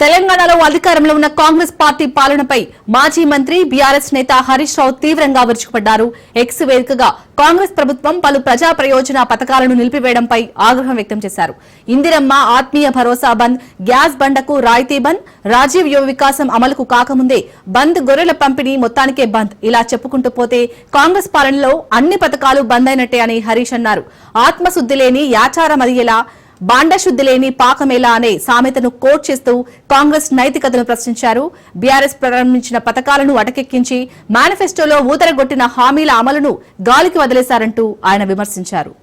తెలంగాణలో అధికారంలో ఉన్న కాంగ్రెస్ పార్టీ పాలనపై మాజీ మంత్రి బీఆర్ఎస్ నేత హరీష్ రావు తీవ్రంగా విరుచుకుపడ్డారు. ఎక్స్ వేదికగా కాంగ్రెస్ ప్రభుత్వం పలు ప్రజా ప్రయోజన పథకాలను నిలిపివేయడంపై ఆగ్రహం వ్యక్తం చేశారు. ఇందిరమ్మ ఆత్మీయ భరోసా బంద్, గ్యాస్ బండకు రాయితీ బంద్, రాజీవ్ యువ వికాసం అమలుకు కాకముందే బంద్, గొర్రెల పంపిణీ మొత్తానికే బంద్, ఇలా చెప్పుకుంటూ పోతే కాంగ్రెస్ పాలనలో అన్ని పథకాలు బంద్ అయినట్టే అని హరీష్ అన్నారు. ఆత్మశుద్ధి లేని యాచారం అదిగేలా, బాండశుద్ధి లేని పాకమేలా అనే సామెతను కోట్ చేస్తూ కాంగ్రెస్ నైతికతను ప్రశ్నించారు. బీఆర్ఎస్ ప్రారంభించిన పథకాలను అటకెక్కించి మేనిఫెస్టోలో ఊదరగొట్టిన హామీల అమలును గాలికి వదిలేశారంటూ ఆయన విమర్శించారు.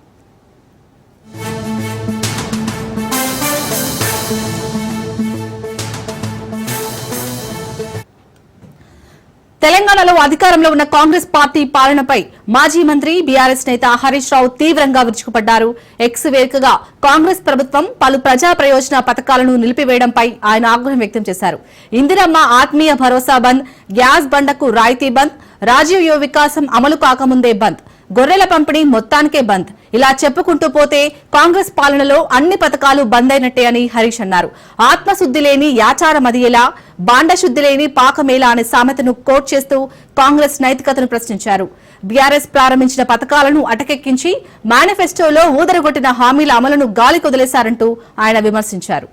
తెలంగాణలో అధికారంలో ఉన్న కాంగ్రెస్ పార్టీ పాలనపై మాజీ మంత్రి బీఆర్ఎస్ నేత హరీష్ రావు తీవ్రంగా విరుచుకుపడ్డారు. ఎక్స్ వేదికగా కాంగ్రెస్ ప్రభుత్వం పలు ప్రజా ప్రయోజన పథకాలను నిలిపివేయడంపై ఆయన ఆగ్రహం వ్యక్తం చేశారు. ఇందిరమ్మ ఆత్మీయ భరోసా బంద్, గ్యాస్ బండకు రాయితీ బంద్, రాజీవ్ యువ వికాసం అమలు కాకముందే బంద్, గొర్రెల పంపిణీ మొత్తానికే బంద్, ఇలా చెప్పుకుంటూ పోతే కాంగ్రెస్ పాలనలో అన్ని పథకాలు బంద్ అయినట్టే అని హరీష్ అన్నారు. ఆత్మశుద్ధి లేని యాచారం అదిగేలా, బాండశుద్ధి లేని పాకమేలా అనే సామెతను కోట్ చేస్తూ కాంగ్రెస్ నైతికతను ప్రశ్నించారు. బీఆర్ఎస్ ప్రారంభించిన పథకాలను అటకెక్కించి మేనిఫెస్టోలో ఊదరగొట్టిన హామీల అమలును గాలికొదిలేశారంటూ ఆయన విమర్శించారు.